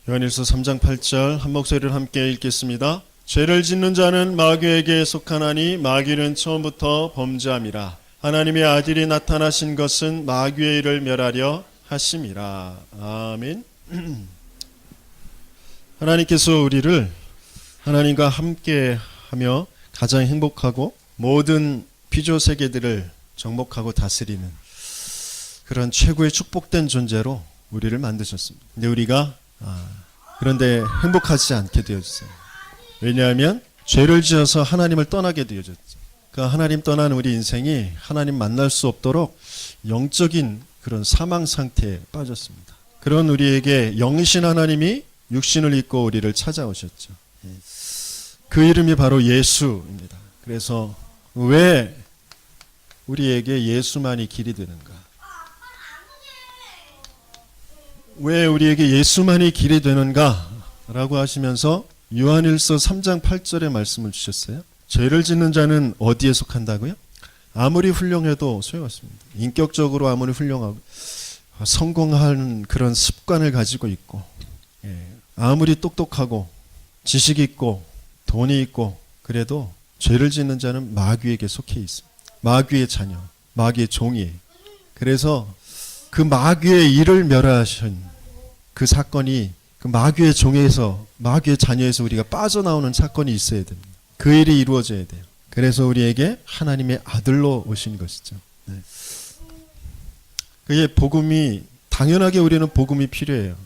요한일서 3장 8절 한 목소리를 함께 읽겠습니다. 죄를 짓는 자는 마귀에게 속하나니 마귀는 처음부터 범죄함이라. 하나님의 아들이 나타나신 것은 마귀의 일을 멸하려 하심이라. 아멘. 하나님께서 우리를 하나님과 함께 하며 가장 행복하고 모든 피조 세계들을 정복하고 다스리는 그런 최고의 축복된 존재로 우리를 만드셨습니다. 근데 우리가 그런데 행복하지 않게 되어졌어요. 왜냐하면 죄를 지어서 하나님을 떠나게 되어졌죠. 그 하나님 떠난 우리 인생이 하나님 만날 수 없도록 영적인 그런 사망 상태에 빠졌습니다. 그런 우리에게 영이신 하나님이 육신을 입고 우리를 찾아오셨죠. 그 이름이 바로 예수입니다. 그래서 왜 우리에게 예수만이 길이 되는가? 왜 우리에게 예수만이 길이 되는가? 라고 하시면서 요한일서 3장 8절의 말씀을 주셨어요. 죄를 짓는 자는 어디에 속한다고요? 아무리 훌륭해도 소용없습니다. 인격적으로 아무리 훌륭하고 성공한 그런 습관을 가지고 있고 아무리 똑똑하고 지식 있고 돈이 있고 그래도 죄를 짓는 자는 마귀에게 속해 있습니다. 마귀의 자녀, 마귀의 종이에요. 그래서 그 마귀의 일을 멸하신 그 사건이 그 마귀의 종에서 마귀의 자녀에서 우리가 빠져나오는 사건이 있어야 됩니다. 그 일이 이루어져야 돼요. 그래서 우리에게 하나님의 아들로 오신 것이죠. 그게 복음이 당연하게 우리는 복음이 필요해요.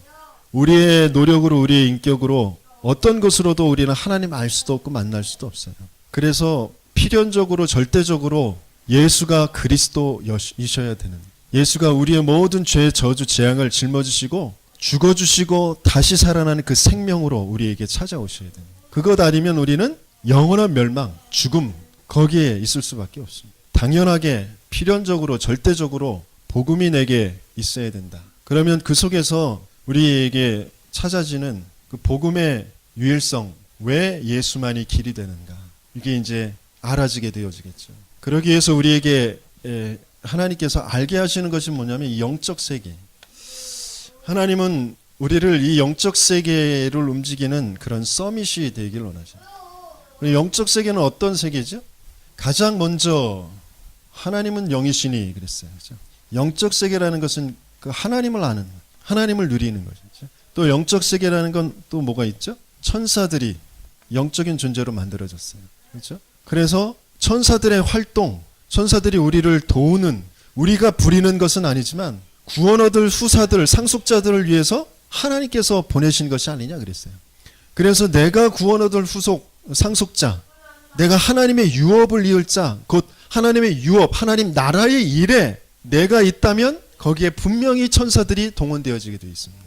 우리의 노력으로 우리의 인격으로 어떤 것으로도 우리는 하나님 알 수도 없고 만날 수도 없어요. 그래서 필연적으로 절대적으로 예수가 그리스도이셔야 되는, 예수가 우리의 모든 죄, 저주, 재앙을 짊어지시고 죽어주시고 다시 살아나는 그 생명으로 우리에게 찾아오셔야 돼요. 그것 아니면 우리는 영원한 멸망, 죽음, 거기에 있을 수밖에 없습니다. 당연하게 필연적으로 절대적으로 복음이 내게 있어야 된다. 그러면 그 속에서 우리에게 찾아지는 그 복음의 유일성, 왜 예수만이 길이 되는가, 이게 이제 알아지게 되어지겠죠. 그러기 위해서 우리에게 하나님께서 알게 하시는 것이 뭐냐면 이 영적 세계. 하나님은 우리를 이 영적 세계를 움직이는 그런 서밋이 되길 원하십니다. 영적 세계는 어떤 세계죠? 가장 먼저 하나님은 영이시니 그랬어요. 그렇죠? 영적 세계라는 것은 그 하나님을 아는, 하나님을 누리는 것이죠. 또 영적 세계라는 건 또 뭐가 있죠? 천사들이 영적인 존재로 만들어졌어요. 그렇죠? 그래서 천사들의 활동, 천사들이 우리를 도우는, 우리가 부리는 것은 아니지만 구원 얻을 후사들, 상속자들을 위해서 하나님께서 보내신 것이 아니냐 그랬어요. 그래서 내가 구원 얻을 상속자, 내가 하나님의 유업을 이을 자, 곧 하나님의 유업, 하나님 나라의 일에 내가 있다면 거기에 분명히 천사들이 동원되어지게 되어 있습니다.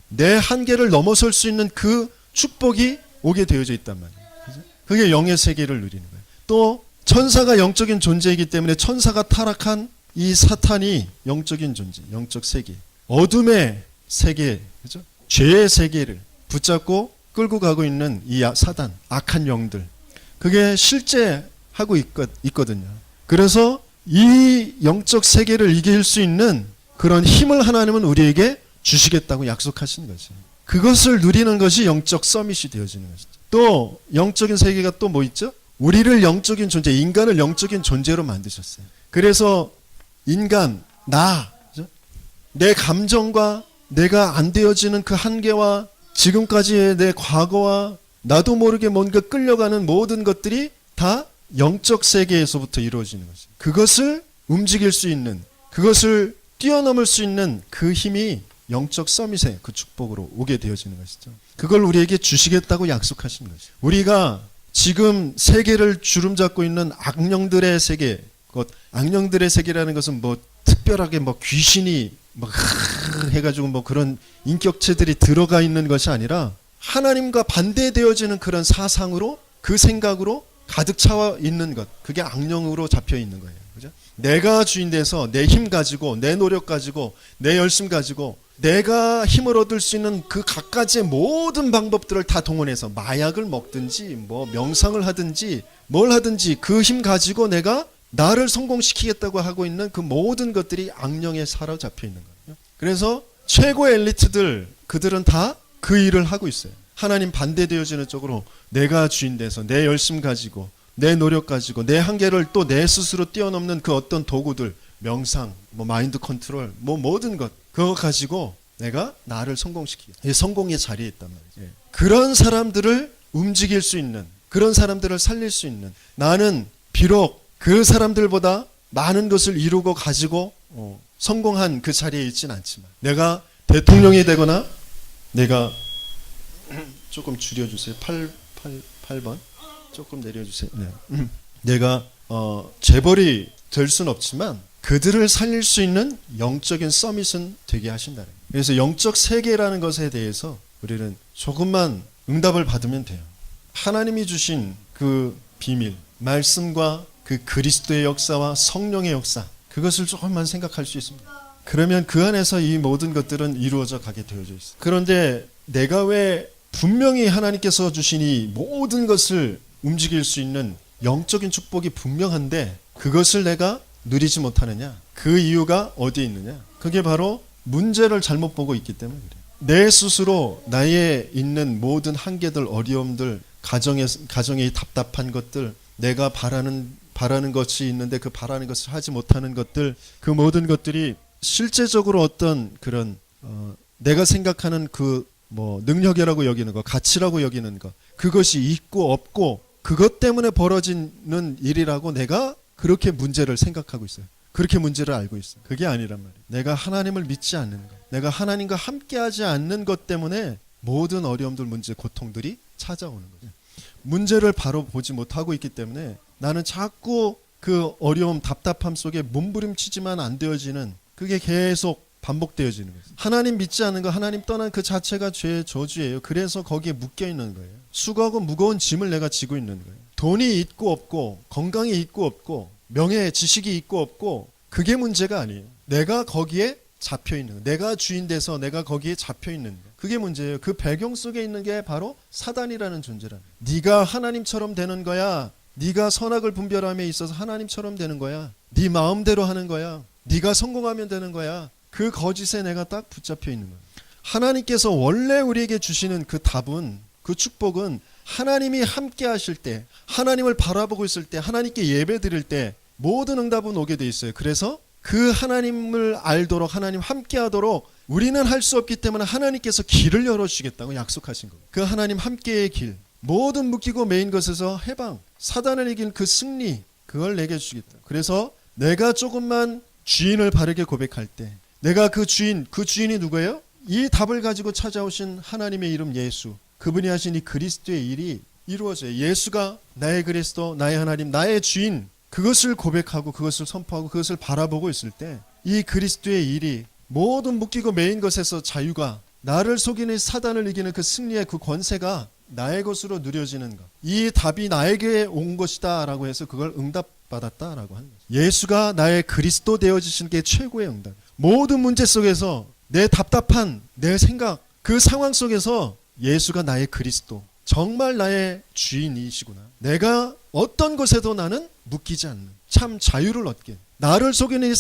내 한계를 넘어설 수 있는 그 축복이 오게 되어져 있단 말이에요. 그게 영의 세계를 누리는 거예요. 또 천사가 영적인 존재이기 때문에 천사가 타락한 이 사탄이 영적인 존재, 영적 세계, 어둠의 세계, 그죠? 죄의 세계를 붙잡고 끌고 가고 있는 이 사단, 악한 영들, 그게 실제 하고 있거든요. 그래서 이 영적 세계를 이길 수 있는 그런 힘을 하나님은 우리에게 주시겠다고 약속하신 거죠. 그것을 누리는 것이 영적 서밋이 되어지는 것이죠. 또 영적인 세계가 또 뭐 있죠? 우리를 영적인 존재, 인간을 영적인 존재로 만드셨어요. 그래서 인간, 내 감정과 내가 안 되어지는 그 한계와 지금까지의 내 과거와 나도 모르게 뭔가 끌려가는 모든 것들이 다 영적 세계에서부터 이루어지는 것이죠. 그것을 움직일 수 있는, 그것을 뛰어넘을 수 있는 그 힘이 영적 서밋의 그 축복으로 오게 되어지는 것이죠. 그걸 우리에게 주시겠다고 약속하신 것이죠. 우리가 지금 세계를 주름잡고 있는 악령들의 세계, 악령들의 세계라는 것은 뭐 특별하게 뭐 귀신이 막 해가지고 뭐 그런 인격체들이 들어가 있는 것이 아니라 하나님과 반대되어지는 그런 사상으로, 그 생각으로 가득 차 있는 것, 그게 악령으로 잡혀 있는 거예요. 그죠? 내가 주인 돼서 내 힘 가지고, 내 노력 가지고, 내 열심 가지고 내가 힘을 얻을 수 있는 그 갖가지의 모든 방법들을 다 동원해서 마약을 먹든지 뭐 명상을 하든지 뭘 하든지 그 힘 가지고 내가 나를 성공시키겠다고 하고 있는 그 모든 것들이 악령에 사로잡혀 있는 거예요. 그래서 최고의 엘리트들, 그들은 다 그 일을 하고 있어요. 하나님 반대되어지는 쪽으로 내가 주인 돼서 내 열심 가지고 내 노력 가지고 내 한계를 또 내 스스로 뛰어넘는 그 어떤 도구들, 명상, 뭐 마인드 컨트롤, 뭐 모든 것 그거 가지고 내가 나를 성공시키게. 성공의 자리에 있단 말이에요. 그런 사람들을 움직일 수 있는, 그런 사람들을 살릴 수 있는, 나는 비록 그 사람들보다 많은 것을 이루고 가지고 성공한 그 자리에 있진 않지만, 내가 대통령이 되거나, 내가 조금 줄여주세요. 8번 조금 내려주세요. 네. 내가 재벌이 될 수는 없지만 그들을 살릴 수 있는 영적인 서밋은 되게 하신다. 그래서 영적 세계라는 것에 대해서 우리는 조금만 응답을 받으면 돼요. 하나님이 주신 그 비밀, 말씀과 그 그리스도의 역사와 성령의 역사, 그것을 조금만 생각할 수 있습니다. 그러면 그 안에서 이 모든 것들은 이루어져 가게 되어져 있어요. 그런데 내가 왜 분명히 하나님께서 주신 이 모든 것을 움직일 수 있는 영적인 축복이 분명한데 그것을 내가 누리지 못하느냐? 그 이유가 어디에 있느냐? 그게 바로 문제를 잘못 보고 있기 때문에 그래요. 내 스스로 나의 있는 모든 한계들, 어려움들, 가정의 답답한 것들, 내가 바라는 것이 있는데 그 바라는 것을 하지 못하는 것들, 그 모든 것들이 실제적으로 어떤 그런 내가 생각하는 그 뭐 능력이라고 여기는 거, 가치라고 여기는 거, 그것이 있고 없고 그것 때문에 벌어지는 일이라고 내가 그렇게 문제를 생각하고 있어요. 그렇게 문제를 알고 있어요. 그게 아니란 말이에요. 내가 하나님을 믿지 않는 것, 내가 하나님과 함께하지 않는 것 때문에 모든 어려움들, 문제, 고통들이 찾아오는 거죠. 문제를 바로 보지 못하고 있기 때문에 나는 자꾸 그 어려움, 답답함 속에 몸부림치지만 안 되어지는, 그게 계속 반복되어지는 거예요. 하나님 믿지 않는 거, 하나님 떠난 그 자체가 죄의 저주예요. 그래서 거기에 묶여 있는 거예요. 수고하고 무거운 짐을 내가 지고 있는 거예요. 돈이 있고 없고, 건강이 있고 없고, 명예, 지식이 있고 없고, 그게 문제가 아니에요. 내가 거기에 잡혀 있는 거예요. 내가 주인 돼서 내가 거기에 잡혀 있는 거예요. 그게 문제예요. 그 배경 속에 있는 게 바로 사단이라는 존재라는 거예요. 네가 하나님처럼 되는 거야. 네가 선악을 분별함에 있어서 하나님처럼 되는 거야. 네 마음대로 하는 거야. 네가 성공하면 되는 거야. 그 거짓에 내가 딱 붙잡혀 있는 거예요. 하나님께서 원래 우리에게 주시는 그 답은, 그 축복은 하나님이 함께 하실 때, 하나님을 바라보고 있을 때, 하나님께 예배 드릴 때 모든 응답은 오게 돼 있어요. 그래서 그 하나님을 알도록, 하나님 함께 하도록 우리는 할 수 없기 때문에 하나님께서 길을 열어주시겠다고 약속하신 거예요. 그 하나님 함께의 길, 모든 묶이고 매인 것에서 해방, 사단을 이긴 그 승리, 그걸 내게 주시겠다. 그래서 내가 조금만 주인을 바르게 고백할 때, 내가 그 주인이 누구예요? 이 답을 가지고 찾아오신 하나님의 이름 예수, 그분이 하신 이 그리스도의 일이 이루어져요. 예수가 나의 그리스도, 나의 하나님, 나의 주인, 그것을 고백하고 그것을 선포하고 그것을 바라보고 있을 때 이 그리스도의 일이 모든 묶이고 매인 것에서 자유가, 나를 속이는 사단을 이기는 그 승리의 그 권세가 나의 것으로 누려지는 것, 이 답이 나에게 온 것이다 라고 해서 그걸 응답받았다라고 하는 거죠. 예수가 나의 그리스도 되어지신 게 최고의 응답. 모든 문제 속에서 내 답답한 내 생각, 그 상황 속에서 예수가 나의 그리스도, 정말 나의 주인이시구나. 내가 어떤 것에도 나는 묶이지 않는 참 자유를 얻게, 나를 속이는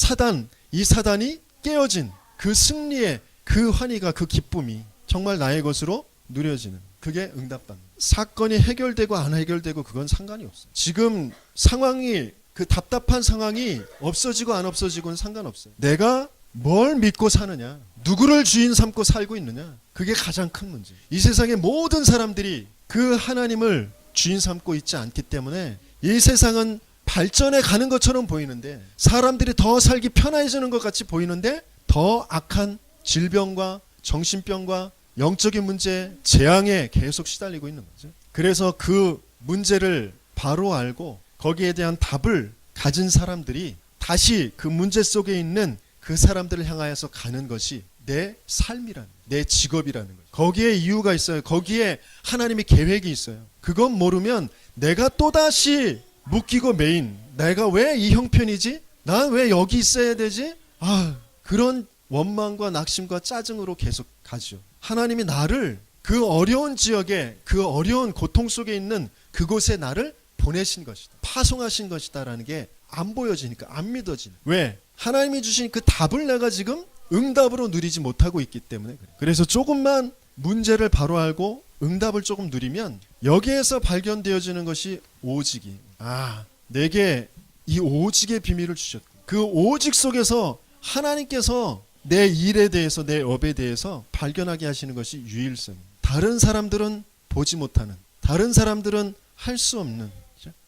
이 사단이 깨어진 그 승리의 그 환희가, 그 기쁨이 정말 나의 것으로 누려지는, 그게 응답받는. 사건이 해결되고 안 해결되고 그건 상관이 없어요. 지금 상황이, 그 답답한 상황이 없어지고 안 없어지고는 상관없어요. 내가 뭘 믿고 사느냐, 누구를 주인 삼고 살고 있느냐, 그게 가장 큰 문제. 이 세상의 모든 사람들이 그 하나님을 주인 삼고 있지 않기 때문에 이 세상은 발전해 가는 것처럼 보이는데, 사람들이 더 살기 편해지는 것 같이 보이는데 더 악한 질병과 정신병과 영적인 문제, 재앙에 계속 시달리고 있는 거죠. 그래서 그 문제를 바로 알고 거기에 대한 답을 가진 사람들이 다시 그 문제 속에 있는 그 사람들을 향하여서 가는 것이 내 삶이라는, 내 직업이라는 거예요. 거기에 이유가 있어요. 거기에 하나님의 계획이 있어요. 그건 모르면 내가 또다시 묶이고 매인, 내가 왜 이 형편이지? 난 왜 여기 있어야 되지? 그런 원망과 낙심과 짜증으로 계속 가죠. 하나님이 나를 그 어려운 지역에, 그 어려운 고통 속에 있는 그곳에 나를 보내신 것이다, 파송하신 것이다라는 게 안 보여지니까, 안 믿어지는. 왜? 하나님이 주신 그 답을 내가 지금 응답으로 누리지 못하고 있기 때문에 그래요. 그래서 조금만 문제를 바로 알고 응답을 조금 누리면 여기에서 발견되어지는 것이 오직이. 내게 이 오직의 비밀을 주셨다. 그 오직 속에서 하나님께서 내 일에 대해서, 내 업에 대해서 발견하게 하시는 것이 유일성. 다른 사람들은 보지 못하는, 다른 사람들은 할 수 없는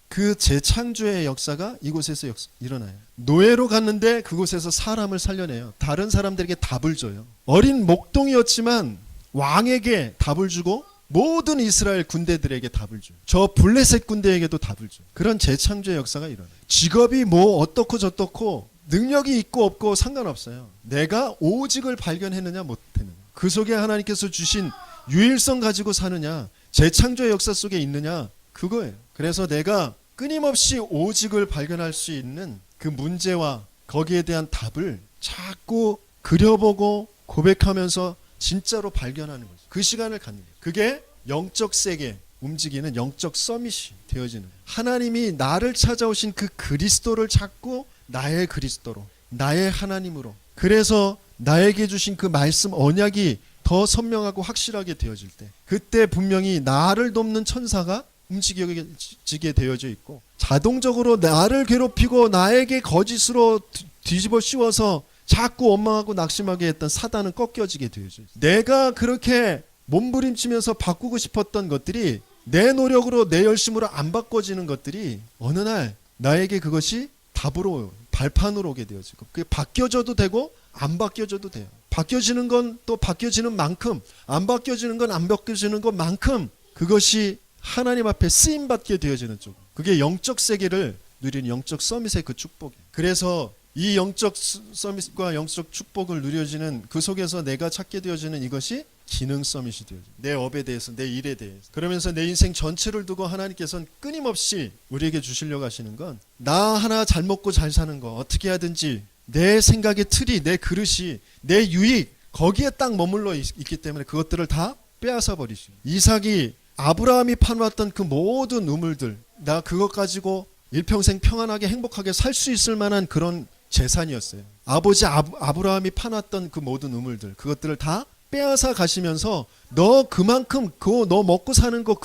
그 재창조의 역사가 이곳에서 일어나요. 노예로 갔는데 그곳에서 사람을 살려내요. 다른 사람들에게 답을 줘요. 어린 목동이었지만 왕에게 답을 주고 모든 이스라엘 군대들에게 답을 줘요. 저 블레셋 군대에게도 답을 줘요. 그런 재창조의 역사가 일어나요. 직업이 뭐 어떻고 저떻고 능력이 있고 없고 상관없어요. 내가 오직을 발견했느냐 못했느냐, 그 속에 하나님께서 주신 유일성 가지고 사느냐, 재창조의 역사 속에 있느냐, 그거예요. 그래서 내가 끊임없이 오직을 발견할 수 있는 그 문제와 거기에 대한 답을 자꾸 그려보고 고백하면서 진짜로 발견하는 거죠. 그 시간을 갖는 거예요. 그게 영적 세계 움직이는 영적 서밋이 되어지는 거예요. 하나님이 나를 찾아오신 그 그리스도를 찾고 나의 그리스도로, 나의 하나님으로, 그래서 나에게 주신 그 말씀 언약이 더 선명하고 확실하게 되어질 때, 그때 분명히 나를 돕는 천사가 움직여지게 되어져 있고, 자동적으로 나를 괴롭히고 나에게 거짓으로 뒤집어 씌워서 자꾸 원망하고 낙심하게 했던 사단은 꺾여지게 되어져 있어요. 내가 그렇게 몸부림치면서 바꾸고 싶었던 것들이, 내 노력으로 내 열심으로 안 바꿔지는 것들이 어느 날 나에게 그것이 답으로, 발판으로 오게 되어지고, 그게 바뀌어져도 되고 안 바뀌어져도 돼요. 바뀌어지는 건 또 바뀌어지는 만큼, 안 바뀌어지는 건 안 바뀌어지는 것만큼 그것이 하나님 앞에 쓰임받게 되어지는 쪽, 그게 영적 세계를 누리는 영적 서밋의 그 축복이에요. 그래서 이 영적 서밋과 영적 축복을 누려지는 그 속에서 내가 찾게 되어지는 이것이 기능 서밋이 되어져요. 내 업에 대해서, 내 일에 대해서. 그러면서 내 인생 전체를 두고 하나님께서는 끊임없이 우리에게 주시려고 하시는 건, 나 하나 잘 먹고 잘 사는 거, 어떻게 하든지 내 생각의 틀이, 내 그릇이, 내 유익, 거기에 딱 머물러 있기 때문에 그것들을 다 빼앗아 버리시고, 이삭이 아브라함이 파놓았던 그 모든 우물들, 나 그것 가지고 일평생 평안하게 행복하게 살 수 있을 만한 그런 재산이었어요. 아버지 아브라함이 파놨던 그 모든 우물들, 그것들을 다 빼앗아 가시면서, 너 그만큼 그거 너 먹고 사는 거,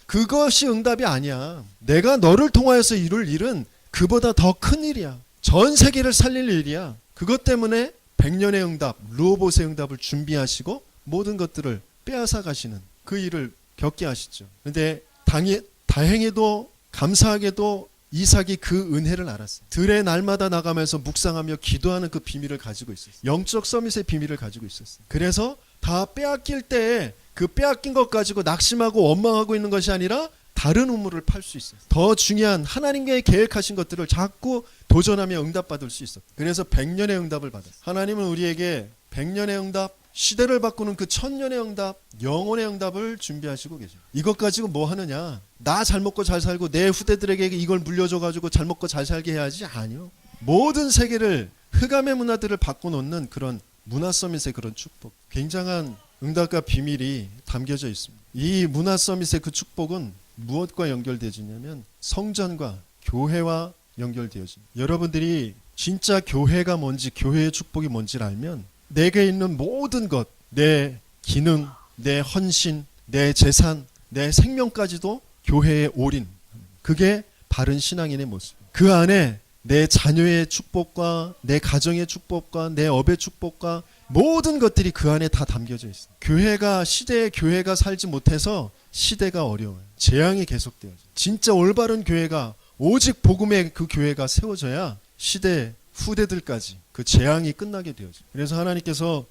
그것이 응답이 아니야. 내가 너를 통하여서 이룰 일은 그보다 더 큰 일이야. 전 세계를 살릴 일이야. 그것 때문에 100년의 응답, 르호봇의 응답을 준비하시고 모든 것들을 빼앗아 가시는 그 일을 겪게 하시죠. 그런데 다행히도 감사하게도 이삭이 그 은혜를 알았어요. 들의 날마다 나가면서 묵상하며 기도하는 그 비밀을 가지고 있었어요. 영적 서밋의 비밀을 가지고 있었어요. 그래서 다 빼앗길 때 그 빼앗긴 것 가지고 낙심하고 원망하고 있는 것이 아니라 다른 우물을 팔 수 있어요. 더 중요한 하나님께 계획하신 것들을 자꾸 도전하며 응답받을 수 있어요. 그래서 100년의 응답을 받았어요. 하나님은 우리에게 100년의 응답, 시대를 바꾸는 그 1000년의 응답, 영혼의 응답을 준비하시고 계세요. 이것 가지고 뭐 하느냐? 나 잘 먹고 잘 살고 내 후대들에게 이걸 물려줘가지고 잘 먹고 잘 살게 해야지? 아니요. 모든 세계를, 흑암의 문화들을 바꿔놓는 그런 문화 서밋의 그런 축복, 굉장한 응답과 비밀이 담겨져 있습니다. 이 문화 서밋의 그 축복은 무엇과 연결되어지냐면 성전과 교회와 연결되어집니다. 여러분들이 진짜 교회가 뭔지, 교회의 축복이 뭔지를 알면 내게 있는 모든 것, 내 기능, 내 헌신, 내 재산, 내 생명까지도 교회에 올인, 그게 바른 신앙인의 모습. 그 안에 내 자녀의 축복과 내 가정의 축복과 내 업의 축복과 모든 것들이 그 안에 다 담겨져 있어요. 교회가, 시대에 교회가 살지 못해서 시대가 어려워요. 재앙이 계속돼요. 진짜 올바른 교회가, 오직 복음의 그 교회가 세워져야 시대 후대들까지 그 재앙이 끝나게 되어져. 그래서 하나님께서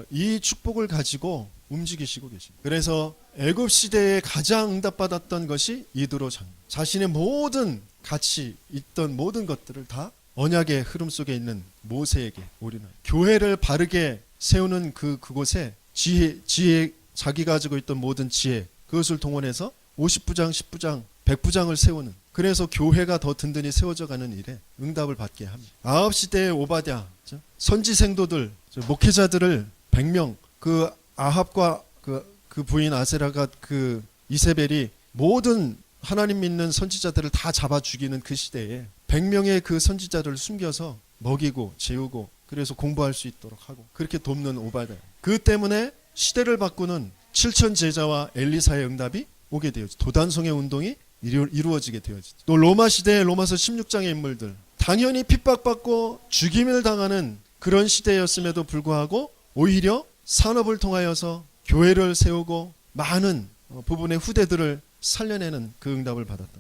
이 축복을 가지고 움직이시고 계십니다. 그래서 애굽 시대에 가장 응답받았던 것이 이드로 장, 자신의 모든 가치 있던 모든 것들을 다 언약의 흐름 속에 있는 모세에게 올인한, 교회를 바르게 세우는 그곳에 지혜, 자기가 가지고 있던 모든 지혜, 그것을 동원해서 50부장, 10부장, 100부장을 세우는, 그래서 교회가 더 든든히 세워져 가는 일에 응답을 받게 합니다. 아합 시대의 오바댜, 선지 생도들, 목회자들을 100명, 그 아합과 그 부인 아세라가, 그 이세벨이 모든 하나님 믿는 선지자들을 다 잡아 죽이는 그 시대에 100명의 그 선지자들을 숨겨서 먹이고 재우고, 그래서 공부할 수 있도록 하고 그렇게 돕는 오바댜. 그 때문에 시대를 바꾸는 7천 제자와 엘리사의 응답이 오게 되어지. 도단성의 운동이 이루어지게 되어지. 또 로마 시대의 로마서 16장의 인물들, 당연히 핍박받고 죽임을 당하는 그런 시대였음에도 불구하고 오히려 산업을 통하여서 교회를 세우고 많은 부분의 후대들을 살려내는 그 응답을 받았다.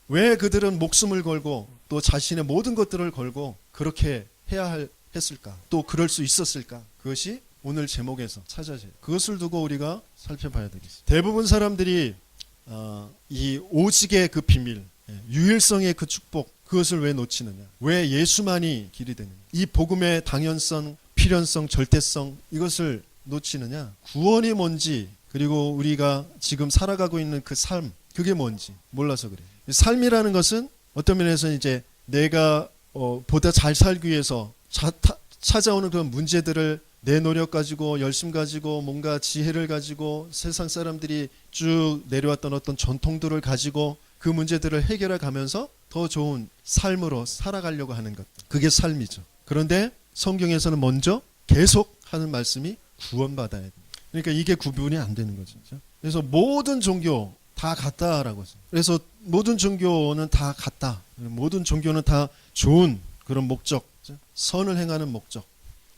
왜 그들은 목숨을 걸고 또 자신의 모든 것들을 걸고 그렇게 해야 했을까? 또 그럴 수 있었을까? 그것이 오늘 제목에서 찾아져요. 그것을 두고 우리가 살펴봐야 되겠습니다. 대부분 사람들이 이 오직의 그 비밀, 유일성의 그 축복, 그것을 왜 놓치느냐? 왜 예수만이 길이 되느냐? 이 복음의 당연성, 필연성, 절대성, 이것을 놓치느냐? 구원이 뭔지, 그리고 우리가 지금 살아가고 있는 그 삶, 그게 뭔지 몰라서 그래요. 삶이라는 것은 어떤 면에서는 이제 내가 보다 잘 살기 위해서 찾아오는 그런 문제들을 내 노력 가지고 열심 가지고 뭔가 지혜를 가지고 세상 사람들이 쭉 내려왔던 어떤 전통들을 가지고 그 문제들을 해결해 가면서 더 좋은 삶으로 살아가려고 하는 것, 그게 삶이죠. 그런데 성경에서는 먼저 계속 하는 말씀이 구원받아야 돼요. 그러니까 이게 구분이 안 되는 거죠. 그래서 모든 종교 다 같다라고 해서, 그래서 모든 종교는 다 같다, 모든 종교는 다 좋은 그런 목적, 선을 행하는 목적,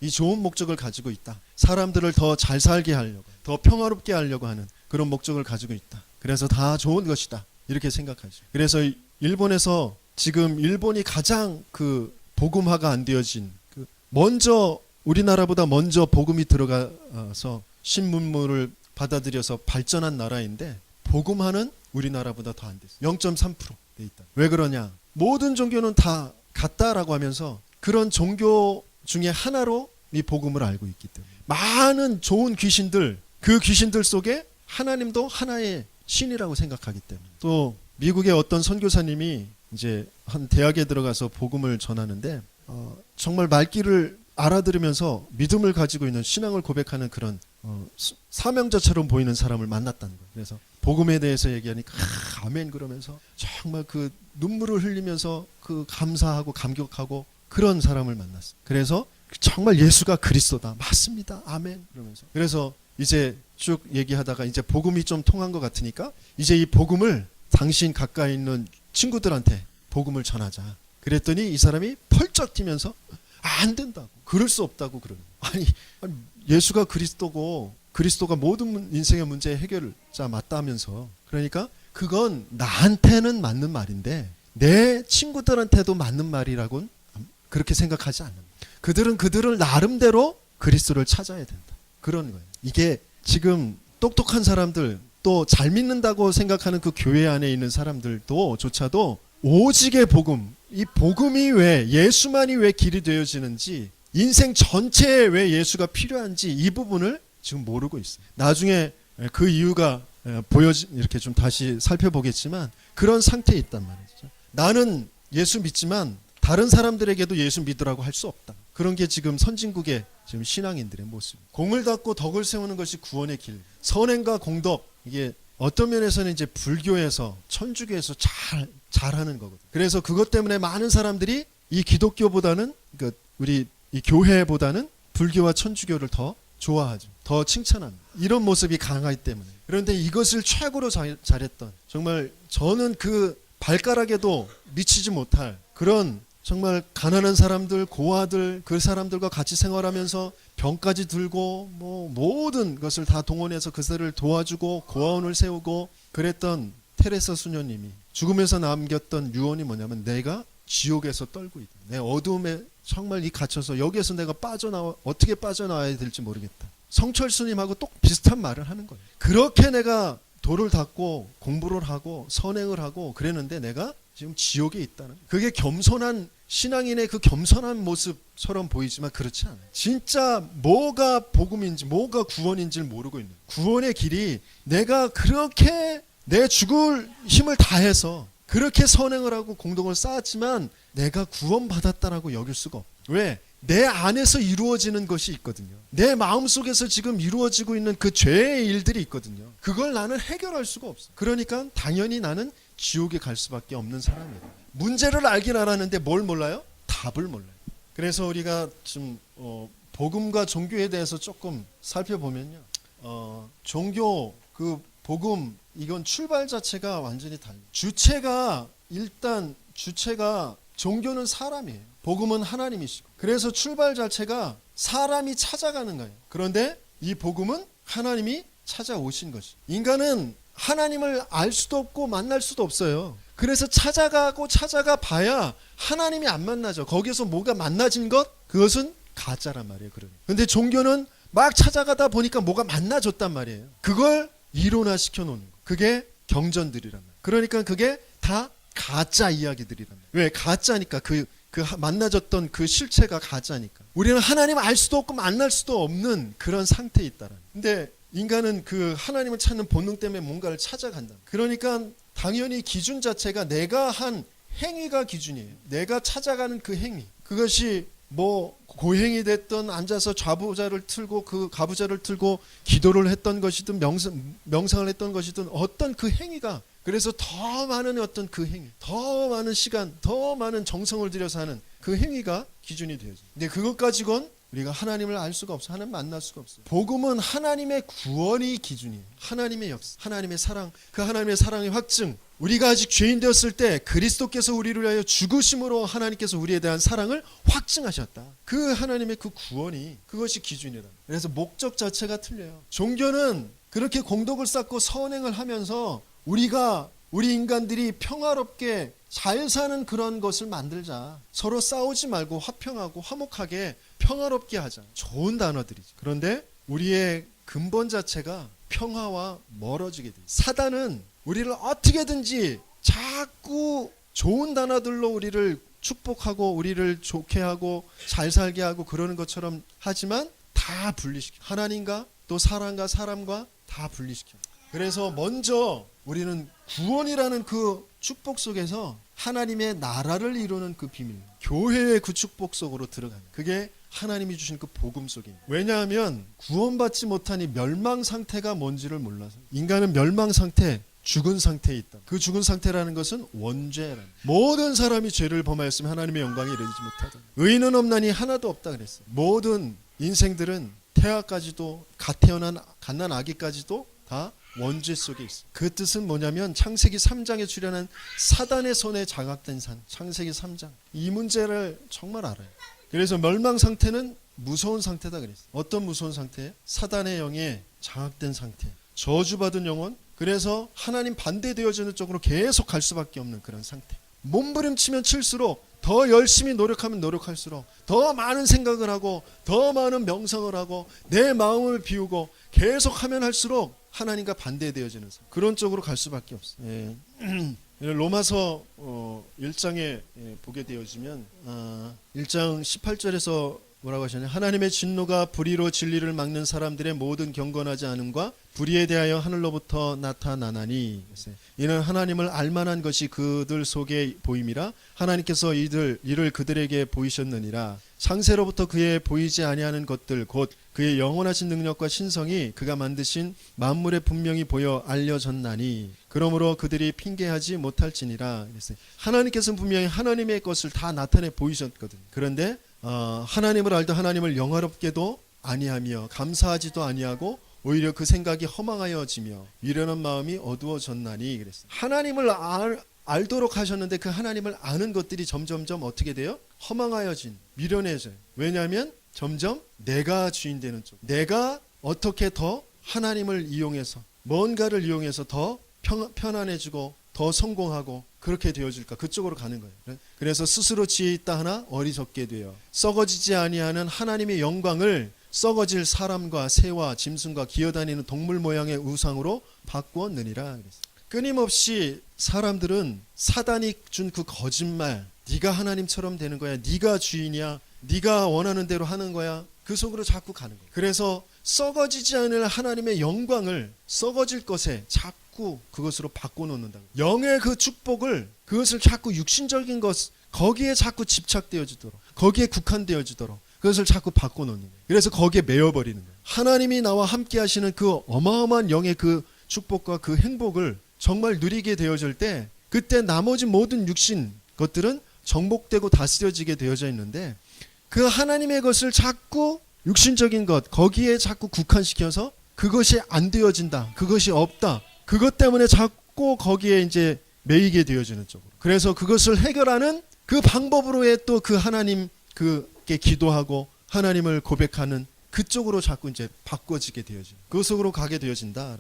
이 좋은 목적을 가지고 있다. 사람들을 더 잘 살게 하려고, 더 평화롭게 하려고 하는 그런 목적을 가지고 있다. 그래서 다 좋은 것이다, 이렇게 생각하죠. 그래서 일본에서 지금 일본이 가장 그 복음화가 안 되어진, 먼저 우리나라보다 먼저 복음이 들어가서 신문물을 받아들여서 발전한 나라인데 복음화는 우리나라보다 더 안 됐어요. 0.3% 돼 있다. 왜 그러냐? 모든 종교는 다 같다라고 하면서 그런 종교 중에 하나로 이 복음을 알고 있기 때문에 많은 좋은 귀신들, 그 귀신들 속에 하나님도 하나의 신이라고 생각하기 때문에. 또 미국의 어떤 선교사님이 이제 한 대학에 들어가서 복음을 전하는데 정말 말귀를 알아들으면서 믿음을 가지고 있는, 신앙을 고백하는 그런 사명자처럼 보이는 사람을 만났다는 거예요. 그래서 복음에 대해서 얘기하니까 아멘 그러면서 정말 그 눈물을 흘리면서 그 감사하고 감격하고 그런 사람을 만났어요. 그래서 정말 예수가 그리스도다, 맞습니다, 아멘 그러면서. 그래서 이제 쭉 얘기하다가 이제 복음이 좀 통한 것 같으니까 이제 이 복음을 당신 가까이 있는 친구들한테 복음을 전하자. 그랬더니 이 사람이 펄쩍 뛰면서 안 된다고, 그럴 수 없다고 그러는. 아니 예수가 그리스도고 그리스도가 모든 인생의 문제의 해결자 맞다면서. 그러니까 그건 나한테는 맞는 말인데 내 친구들한테도 맞는 말이라고는 그렇게 생각하지 않는다. 그들은 나름대로 그리스도를 찾아야 된다, 그런 거예요. 이게 지금 똑똑한 사람들, 또 잘 믿는다고 생각하는 그 교회 안에 있는 사람들도 조차도 오직의 복음, 이 복음이 왜, 예수만이 왜 길이 되어지는지, 인생 전체에 왜 예수가 필요한지 이 부분을 지금 모르고 있어요. 나중에 그 이유가 이렇게 좀 다시 살펴보겠지만 그런 상태에 있단 말이죠. 나는 예수 믿지만 다른 사람들에게도 예수 믿으라고 할 수 없다. 그런 게 지금 선진국의 지금 신앙인들의 모습. 공을 닦고 덕을 세우는 것이 구원의 길. 선행과 공덕, 이게 어떤 면에서는 이제 불교에서, 천주교에서 잘하는 거거든. 그래서 그것 때문에 많은 사람들이 이 기독교보다는, 그러니까 우리 이 교회보다는 불교와 천주교를 더 좋아하죠. 더 칭찬합니다. 이런 모습이 강하기 때문에. 그런데 이것을 최고로 잘했던, 정말 저는 그 발가락에도 미치지 못할 그런 정말 가난한 사람들, 고아들, 그 사람들과 같이 생활하면서 병까지 들고 뭐 모든 것을 다 동원해서 그들을 도와주고 고아원을 세우고 그랬던 테레사 수녀님이 죽음에서 남겼던 유언이 뭐냐면, 내가 지옥에서 떨고 있다. 내 어두움에 정말 이 갇혀서 여기에서 내가 어떻게 빠져나와야 될지 모르겠다. 성철스님하고 똑 비슷한 말을 하는 거예요. 그렇게 내가 도를 닦고 공부를 하고 선행을 하고 그랬는데 내가 지금 지옥에 있다는, 그게 겸손한 신앙인의 그 겸손한 모습처럼 보이지만 그렇지 않아요. 진짜 뭐가 복음인지 뭐가 구원인지를 모르고 있는, 구원의 길이 내가 그렇게 내 죽을 힘을 다해서 그렇게 선행을 하고 공덕을 쌓았지만 내가 구원받았다라고 여길 수가 없어요. 왜? 내 안에서 이루어지는 것이 있거든요. 내 마음속에서 지금 이루어지고 있는 그 죄의 일들이 있거든요. 그걸 나는 해결할 수가 없어요. 그러니까 당연히 나는 지옥에 갈 수밖에 없는 사람이에요. 문제를 알긴 알았는데 뭘 몰라요? 답을 몰라요. 그래서 우리가 좀 복음과 종교에 대해서 조금 살펴보면요, 종교 그 복음 이건 출발 자체가 완전히 달라요. 주체가 종교는 사람이에요. 복음은 하나님이시고. 그래서 출발 자체가 사람이 찾아가는 거예요. 그런데 이 복음은 하나님이 찾아오신 것이. 인간은 하나님을 알 수도 없고 만날 수도 없어요. 그래서 찾아가 봐야 하나님이 안 만나죠. 거기서 뭐가 만나진 것? 그것은 가짜란 말이에요. 그런데 종교는 막 찾아가다 보니까 뭐가 만나졌단 말이에요. 그걸 이론화시켜 놓는 거. 그게 경전들이란 말이에요. 그러니까 그게 다 가짜 이야기들이란 말이에요. 왜? 가짜니까. 그 만나졌던 그 실체가 가짜니까. 우리는 하나님을 알 수도 없고 만날 수도 없는 그런 상태에 있다라는. 근데 인간은 그 하나님을 찾는 본능 때문에 뭔가를 찾아간다. 그러니까 당연히 기준 자체가 내가 한 행위가 기준이에요. 내가 찾아가는 그 행위. 그것이 뭐 고행이 됐던 앉아서 좌부자를 틀고 그 가부자를 틀고 기도를 했던 것이든 명상을 했던 것이든 어떤 그 행위가, 그래서 더 많은 어떤 그 행위, 더 많은 시간, 더 많은 정성을 들여서 하는 그 행위가 기준이 되어져. 근데 그것 가지고는 우리가 하나님을 알 수가 없어. 하나님 만날 수가 없어. 복음은 하나님의 구원이 기준이에요. 하나님의 역사, 하나님의 사랑, 그 하나님의 사랑의 확증. 우리가 아직 죄인 되었을 때 그리스도께서 우리를 위하여 죽으심으로 하나님께서 우리에 대한 사랑을 확증하셨다. 그 하나님의 그 구원이, 그것이 기준이다. 그래서 목적 자체가 틀려요. 종교는 그렇게 공덕을 쌓고 선행을 하면서 우리 인간들이 평화롭게 잘 사는 그런 것을 만들자. 서로 싸우지 말고 화평하고 화목하게 평화롭게 하자. 좋은 단어들이죠. 그런데 우리의 근본 자체가 평화와 멀어지게 돼요. 사단은 우리를 어떻게든지 자꾸 좋은 단어들로 우리를 축복하고 우리를 좋게 하고 잘 살게 하고 그러는 것처럼 하지만 다 분리시켜. 하나님과 또 사람과 다 분리시켜. 그래서 먼저 우리는 구원이라는 그 축복 속에서 하나님의 나라를 이루는 그 비밀, 교회의 그 축복 속으로 들어가는, 그게 하나님이 주신 그 복음 속에. 왜냐하면 구원받지 못하니 멸망 상태가 뭔지를 몰라서. 인간은 멸망 상태, 죽은 상태에 있다. 그 죽은 상태라는 것은 원죄라는. 모든 사람이 죄를 범하였으면 하나님의 영광에 이르지 못하다. 의인은 없나니 하나도 없다 그랬어요. 모든 인생들은 태아까지도 갓 태어난 갓난 아기까지도 다 원죄 속에 있어. 그 뜻은 뭐냐면 창세기 3장에 출현한 사단의 손에 장악된 산. 창세기 3장. 이 문제를 정말 알아요. 그래서 멸망 상태는 무서운 상태다 그랬어요. 어떤 무서운 상태예요? 사단의 영에 장악된 상태. 저주받은 영혼. 그래서 하나님 반대되어지는 쪽으로 계속 갈 수밖에 없는 그런 상태. 몸부림치면 칠수록, 더 열심히 노력하면 노력할수록 더 많은 생각을 하고 더 많은 명상을 하고 내 마음을 비우고 계속하면 할수록 하나님과 반대되어지는 그런 쪽으로 갈 수밖에 없어요. 예. 로마서 1장에 보게 되어지면 1장 18절에서 뭐라고 하셨냐? 하나님의 진노가 불의로 진리를 막는 사람들의 모든 경건하지 않음과 불의에 대하여 하늘로부터 나타나나니, 이는 하나님을 알만한 것이 그들 속에 보임이라 하나님께서 이를 그들에게 보이셨느니라. 창세로부터 그의 보이지 아니하는 것들 곧 그의 영원하신 능력과 신성이 그가 만드신 만물에 분명히 보여 알려졌나니 그러므로 그들이 핑계하지 못할지니라. 하나님께서는 분명히 하나님의 것을 다 나타내 보이셨거든. 그런데 하나님을 알다 하나님을 영화롭게도 아니하며 감사하지도 아니하고 오히려 그 생각이 허망하여지며 미련한 마음이 어두워졌나니 그랬어요. 하나님을 알도록 하셨는데 그 하나님을 아는 것들이 점점점 어떻게 돼요? 허망하여진, 미련해져요. 왜냐하면 점점 내가 주인 되는 쪽, 내가 어떻게 더 하나님을 이용해서 뭔가를 이용해서 더 편안해지고 더 성공하고 그렇게 되어질까, 그쪽으로 가는 거예요. 그래서 스스로 지혜 있다 하나 어리석게 되어 썩어지지 아니하는 하나님의 영광을 썩어질 사람과 새와 짐승과 기어다니는 동물 모양의 우상으로 바꾸었느니라. 끊임없이 사람들은 사단이 준 그 거짓말, 네가 하나님처럼 되는 거야, 네가 주인이야, 네가 원하는 대로 하는 거야, 그 속으로 자꾸 가는 거예요. 그래서 썩어지지 않을 하나님의 영광을 썩어질 것에 자꾸 그것으로 바꿔놓는다. 영의 그 축복을, 그것을 자꾸 육신적인 것, 거기에 자꾸 집착되어지도록, 거기에 국한되어지도록 그것을 자꾸 바꿔놓는 거예요. 그래서 거기에 매여버리는 거예요. 하나님이 나와 함께 하시는 그 어마어마한 영의 그 축복과 그 행복을 정말 누리게 되어질 때, 그때 나머지 모든 육신 것들은 정복되고 다스려지게 되어져 있는데, 그 하나님의 것을 자꾸 육신적인 것, 거기에 자꾸 국한시켜서 그것이 안 되어진다. 그것이 없다. 그것 때문에 자꾸 거기에 이제 매이게 되어지는 쪽으로. 그래서 그것을 해결하는 그 방법으로의 또 그 하나님 그게 기도하고 하나님을 고백하는 그쪽으로 자꾸 이제 바꿔지게 되어지는 그 속으로 가게 되어진다.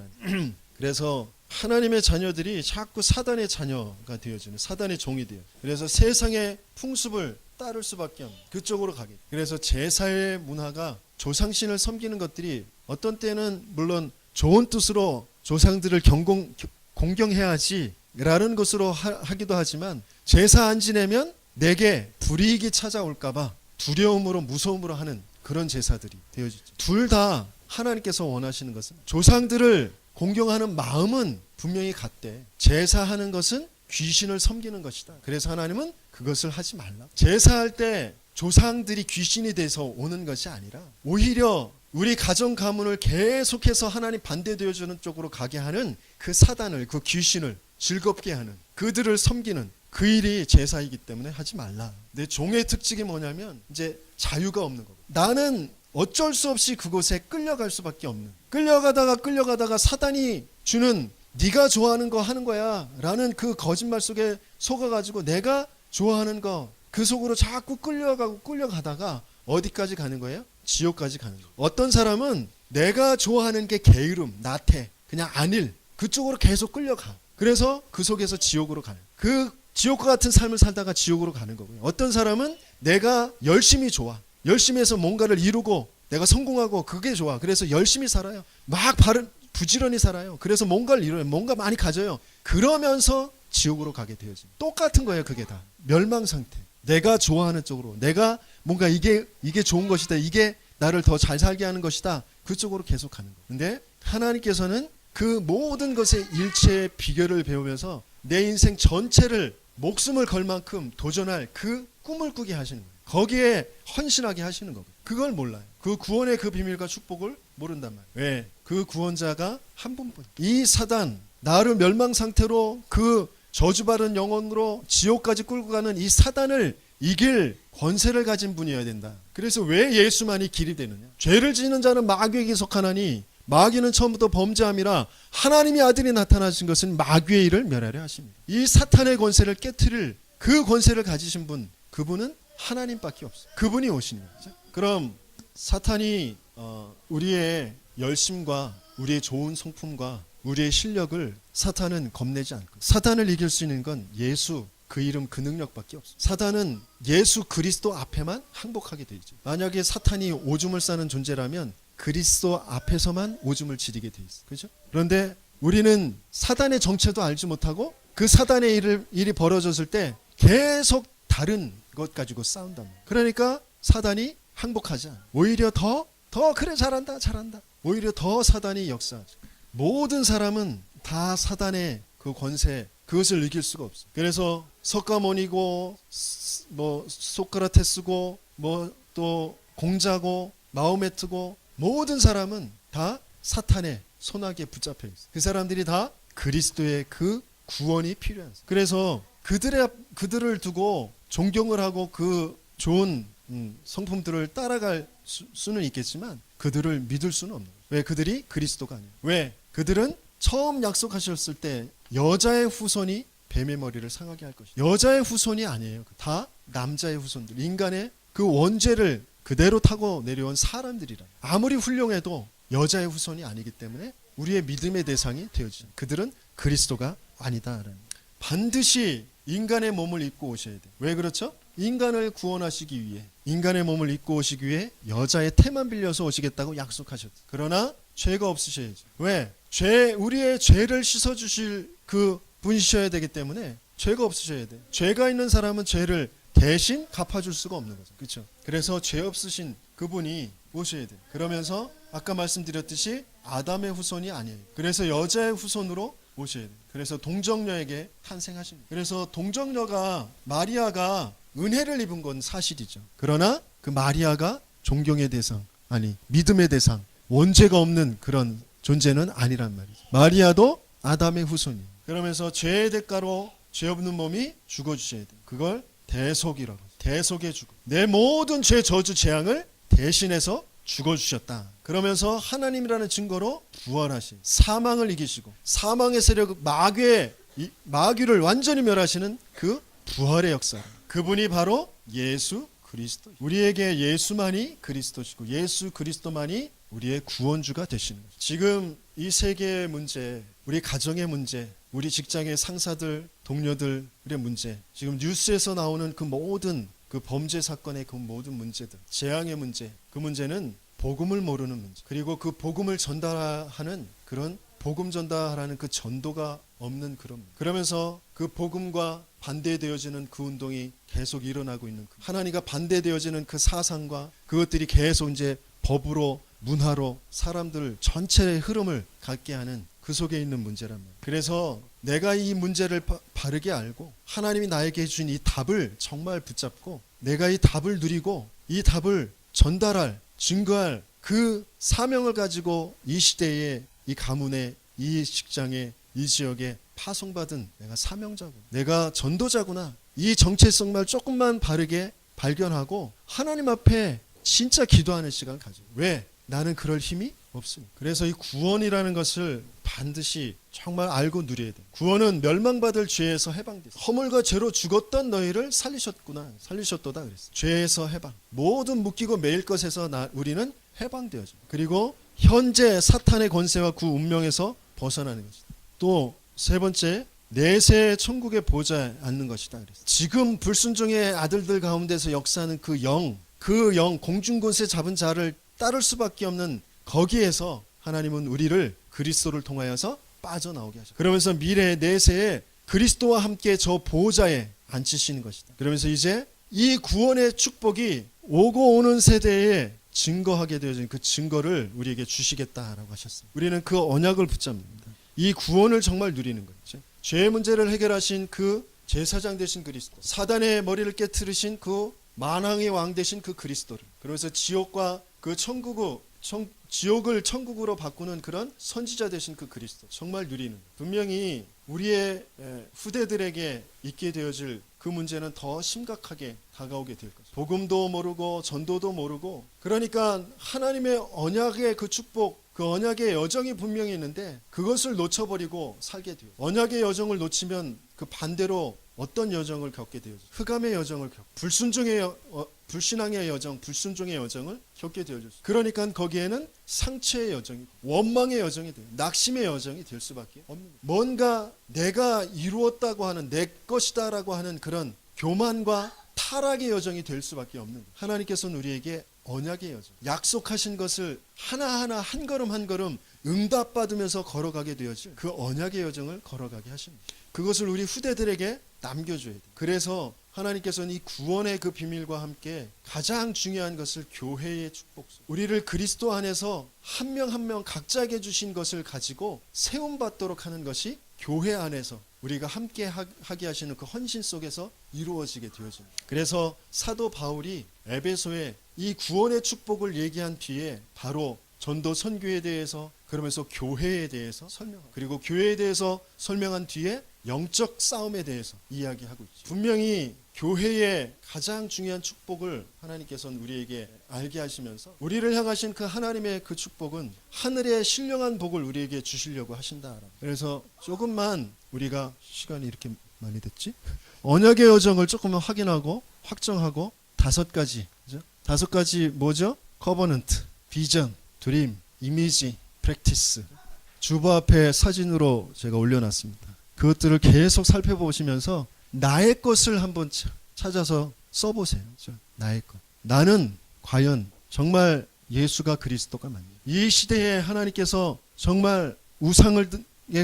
그래서 하나님의 자녀들이 자꾸 사단의 자녀가 되어지는 사단의 종이 돼요. 그래서 세상의 풍습을 따를 수밖에 없는 그쪽으로 가게. 그래서 제사의 문화가 조상신을 섬기는 것들이 어떤 때는 물론 좋은 뜻으로 조상들을 공경해야지 라는 것으로 하기도 하지만 제사 안 지내면 내게 불이익이 찾아올까봐 두려움으로 무서움으로 하는 그런 제사들이 되어지죠. 둘 다 하나님께서 원하시는 것은 조상들을 공경하는 마음은 분명히 같대. 제사하는 것은 귀신을 섬기는 것이다. 그래서 하나님은 그것을 하지 말라. 제사할 때 조상들이 귀신이 돼서 오는 것이 아니라 오히려 우리 가정 가문을 계속해서 하나님 반대되어주는 쪽으로 가게 하는 그 사단을, 그 귀신을 즐겁게 하는, 그들을 섬기는 그 일이 제사이기 때문에 하지 말라. 내 종의 특징이 뭐냐면 이제 자유가 없는 거고, 나는 어쩔 수 없이 그곳에 끌려갈 수밖에 없는, 끌려가다가 사단이 주는 네가 좋아하는 거 하는 거야 라는 그 거짓말 속에 속아가지고 내가 좋아하는 거 그 속으로 자꾸 끌려가다가 어디까지 가는 거예요? 지옥까지 가는 거예요. 어떤 사람은 내가 좋아하는 게 게으름, 나태, 그냥 안일, 그쪽으로 계속 끌려가. 그래서 그 속에서 지옥으로 가요. 그 지옥과 같은 삶을 살다가 지옥으로 가는 거고요. 어떤 사람은 내가 열심히 좋아, 열심히 해서 뭔가를 이루고 내가 성공하고 그게 좋아. 그래서 열심히 살아요. 막 부지런히 살아요. 그래서 뭔가를 이뤄요. 뭔가 많이 가져요. 그러면서 지옥으로 가게 되어집니다. 똑같은 거예요. 그게 다 멸망 상태. 내가 좋아하는 쪽으로, 내가 뭔가 이게 좋은 것이다, 이게 나를 더 잘 살게 하는 것이다, 그쪽으로 계속 가는 거예요. 근데 하나님께서는 그 모든 것의 일체의 비결을 배우면서 내 인생 전체를 목숨을 걸 만큼 도전할 그 꿈을 꾸게 하시는 거예요. 거기에 헌신하게 하시는 거고요. 그걸 몰라요. 그 구원의 그 비밀과 축복을 모른단 말이에요. 왜? 그 구원자가 한 분뿐. 이 사단, 나를 멸망 상태로 그 저주받은 영혼으로 지옥까지 끌고 가는 이 사단을 이길 권세를 가진 분이어야 된다. 그래서 왜 예수만이 길이 되느냐? 죄를 지는 자는 마귀에게 속하나니 마귀는 처음부터 범죄함이라 하나님의 아들이 나타나신 것은 마귀의 일을 멸하려 하십니다. 이 사탄의 권세를 깨트릴 그 권세를 가지신 분, 그분은 하나님밖에 없어요. 그분이 오시는 거죠. 그럼 사탄이 우리의 열심과 우리의 좋은 성품과 우리의 실력을 사탄은 겁내지 않고, 사탄을 이길 수 있는 건 예수 그 이름 그 능력밖에 없어요. 사탄은 예수 그리스도 앞에만 항복하게 돼 있죠. 만약에 사탄이 오줌을 싸는 존재라면 그리스도 앞에서만 오줌을 지리게 돼 있어요. 그렇죠? 그런데 우리는 사단의 정체도 알지 못하고 그 사단의 일이 벌어졌을 때 계속 다른 것 가지고 싸운단 말이에요. 그러니까 사단이 항복하지 않아요. 오히려 더 그래 잘한다 오히려 더 사단이 역사하죠. 모든 사람은 다 사단의 그 권세, 그것을 이길 수가 없어요. 그래서 석가모니고 뭐 소크라테스고 뭐 또 공자고 마호메트고 모든 사람은 다 사탄의 손아귀에 붙잡혀 있어요. 그 사람들이 다 그리스도의 그 구원이 필요한. 그래서 그들을 두고 존경을 하고 그 좋은 성품들을 따라갈 수는 있겠지만 그들을 믿을 수는 없는 거예요. 왜? 그들이 그리스도가 아니에요. 왜? 그들은 처음 약속하셨을 때 여자의 후손이 뱀의 머리를 상하게 할 것이다. 여자의 후손이 아니에요. 다 남자의 후손들, 인간의 그 원죄를 그대로 타고 내려온 사람들이라. 아무리 훌륭해도 여자의 후손이 아니기 때문에 우리의 믿음의 대상이 되어지죠. 그들은 그리스도가 아니다. 반드시 인간의 몸을 입고 오셔야 돼요. 왜 그렇죠? 인간을 구원하시기 위해, 인간의 몸을 입고 오시기 위해 여자의 태만 빌려서 오시겠다고 약속하셨어요. 그러나 죄가 없으셔야죠. 왜? 우리의 죄를 씻어주실 그 분이셔야 되기 때문에 죄가 없으셔야 돼요. 죄가 있는 사람은 죄를 대신 갚아줄 수가 없는 거죠. 그렇죠? 그래서 죄 없으신 그분이 오셔야 돼요. 그러면서 아까 말씀드렸듯이 아담의 후손이 아니에요. 그래서 여자의 후손으로 오셔야 돼요. 그래서 동정녀에게 탄생하십니다. 그래서 동정녀가 마리아가 은혜를 입은 건 사실이죠. 그러나 그 마리아가 존경의 대상, 아니 믿음의 대상, 원죄가 없는 그런 존재는 아니란 말이죠. 마리아도 아담의 후손이에요. 그러면서 죄의 대가로 죄 없는 몸이 죽어주셔야 돼요. 그걸 대속이라고. 대속의 죽음. 내 모든 죄, 저주, 재앙을 대신해서 죽어주셨다. 그러면서 하나님이라는 증거로 부활하신, 사망을 이기시고 사망의 세력 마귀를 완전히 멸하시는 그 부활의 역사, 그분이 바로 예수 그리스도. 우리에게 예수만이 그리스도시고 예수 그리스도만이 우리의 구원주가 되시는 거죠. 지금 이 세계의 문제, 우리 가정의 문제, 우리 직장의 상사들, 동료들의 문제, 지금 뉴스에서 나오는 그 모든 그 범죄 사건의 그 모든 문제들, 재앙의 문제, 그 문제는 복음을 모르는 문제, 그리고 그 복음을 전달하는 그런 복음 전달하는 그 전도가 없는 그런, 그러면서 그 복음과 반대되어지는 그 운동이 계속 일어나고 있는, 하나님과 반대되어지는 그 사상과 그것들이 계속 이제 법으로, 문화로 사람들 전체의 흐름을 갖게 하는 그 속에 있는 문제란 말이에요. 그래서 내가 이 문제를 바르게 알고 하나님이 나에게 주신 이 답을 정말 붙잡고 내가 이 답을 누리고 이 답을 전달할, 증거할 그 사명을 가지고 이 시대에, 이 가문에, 이 직장에, 이 지역에 파송받은 내가 사명자고, 내가 전도자구나, 이 정체성만 조금만 바르게 발견하고 하나님 앞에 진짜 기도하는 시간을 가져. 왜? 나는 그럴 힘이 없습니다. 그래서 이 구원이라는 것을 반드시 정말 알고 누려야 돼. 구원은 멸망받을 죄에서 해방돼. 허물과 죄로 죽었던 너희를 살리셨구나, 살리셨도다 그랬어. 죄에서 해방, 모든 묶이고 매일 것에서 우리는 해방되어져. 그리고 현재 사탄의 권세와 그 운명에서 벗어나는 것이다. 또 세 번째, 내세 천국의 보좌에 앉는 것이다 그랬어. 지금 불순종의 아들들 가운데서 역사하는 그 영, 공중권세 잡은 자를 따를 수밖에 없는 거기에서 하나님은 우리를 그리스도를 통하여서 빠져나오게 하셔. 그러면서 미래 내세에 그리스도와 함께 저 보호자에 앉히시는 것이다. 그러면서 이제 이 구원의 축복이 오고 오는 세대에 증거하게 되어진 그 증거를 우리에게 주시겠다라고 하셨습니다. 우리는 그 언약을 붙잡습니다. 이 구원을 정말 누리는 거죠. 죄의 문제를 해결하신 그 제사장 되신 그리스도, 사단의 머리를 깨트리신 그 만왕의 왕 되신 그 그리스도를, 그러면서 지옥과 그 지옥을 천국으로 바꾸는 그런 선지자 되신 그 그리스도 정말 누리는, 분명히 우리의 후대들에게 있게 되어질 그 문제는 더 심각하게 다가오게 될 것입니다. 복음도 모르고 전도도 모르고, 그러니까 하나님의 언약의 그 축복, 그 언약의 여정이 분명히 있는데 그것을 놓쳐버리고 살게 돼요. 언약의 여정을 놓치면 그 반대로 어떤 여정을 겪게 되어져? 흑암의 여정을 불신앙의 여정, 불순종의 여정을 겪게 되어졌어요. 그러니까 거기에는 상처의 여정이, 원망의 여정이 돼요. 낙심의 여정이 될 수밖에 없는 거예요. 뭔가 내가 이루었다고 하는, 내 것이다라고 하는 그런 교만과 타락의 여정이 될 수밖에 없는 거예요. 하나님께서는 우리에게 언약의 여정, 약속하신 것을 하나하나 한 걸음 한 걸음 응답받으면서 걸어가게 되어질 그 언약의 여정을 걸어가게 하십니다. 그것을 우리 후대들에게 남겨줘야 돼요. 그래서 하나님께서는 이 구원의 그 비밀과 함께 가장 중요한 것을 교회의 축복, 우리를 그리스도 안에서 한 명 한 명 각자에게 주신 것을 가지고 세움받도록 하는 것이 교회 안에서 우리가 함께 하게 하시는 그 헌신 속에서 이루어지게 되어집니다. 그래서 사도 바울이 에베소에 이 구원의 축복을 얘기한 뒤에 바로 전도 선교에 대해서, 그러면서 교회에 대해서 설명하고, 그리고 교회에 대해서 설명한 뒤에 영적 싸움에 대해서 이야기하고 있죠. 분명히 교회의 가장 중요한 축복을 하나님께서는 우리에게 알게 하시면서 우리를 향하신 그 하나님의 그 축복은 하늘의 신령한 복을 우리에게 주시려고 하신다. 그래서 조금만, 우리가 시간이 이렇게 많이 됐지? 언약의 여정을 조금만 확인하고 확정하고, 5가지, 그죠? 5가지 뭐죠? 커버넌트, 비전, 드림, 이미지, 프랙티스. 주보 앞에 사진으로 제가 올려놨습니다. 그것들을 계속 살펴보시면서 나의 것을 한번 찾아서 써보세요. 나의 것. 나는 과연 정말 예수가 그리스도가 맞냐. 이 시대에 하나님께서 정말 우상의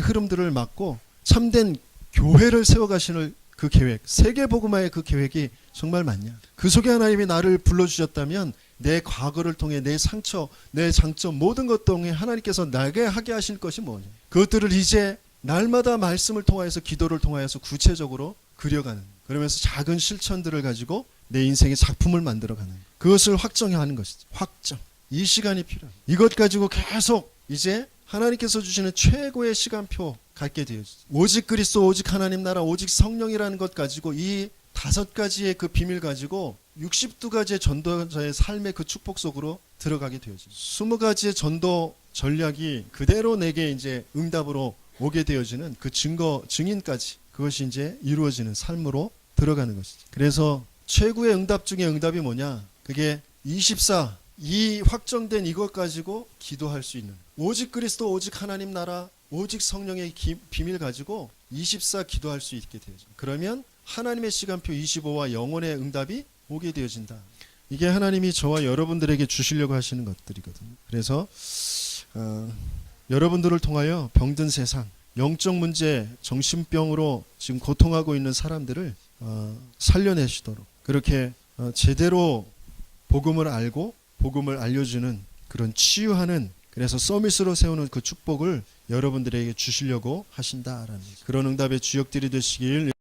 흐름들을 막고 참된 교회를 세워가시는 그 계획, 세계복음화의 그 계획이 정말 맞냐. 그 속에 하나님이 나를 불러주셨다면 내 과거를 통해, 내 상처, 내 장점, 모든 것 통해 하나님께서 나게 하게 하실 것이 뭐냐. 그것들을 이제 날마다 말씀을 통하여서, 기도를 통하여서 구체적으로 그려가는, 그러면서 작은 실천들을 가지고 내 인생의 작품을 만들어가는, 그것을 확정하는 것이죠. 확정. 이 시간이 필요해요. 이것 가지고 계속 이제 하나님께서 주시는 최고의 시간표 갖게 되어지죠. 오직 그리스도, 오직 하나님 나라, 오직 성령이라는 것 가지고, 이 5가지의 그 비밀 가지고 62가지의 전도자의 삶의 그 축복 속으로 들어가게 되어집니다. 20가지의 전도 전략이 그대로 내게 이제 응답으로 오게 되어지는 그 증인까지 그것이 이제 이루어지는 삶으로 들어가는 것이죠. 그래서 최고의 응답 중에 응답이 뭐냐? 그게 24, 이 확정된 이것 가지고 기도할 수 있는, 오직 그리스도, 오직 하나님 나라, 오직 성령의 비밀 가지고 24 기도할 수 있게 되어집니다. 그러면 하나님의 시간표 25와 영혼의 응답이 오게 되어진다. 이게 하나님이 저와 여러분들에게 주시려고 하시는 것들이거든요. 그래서 여러분들을 통하여 병든 세상, 영적 문제, 정신병으로 지금 고통하고 있는 사람들을 살려내시도록 그렇게 제대로 복음을 알고 복음을 알려주는 그런 치유하는, 그래서 서밋으로 세우는 그 축복을 여러분들에게 주시려고 하신다라는 그런 응답의 주역들이 되시길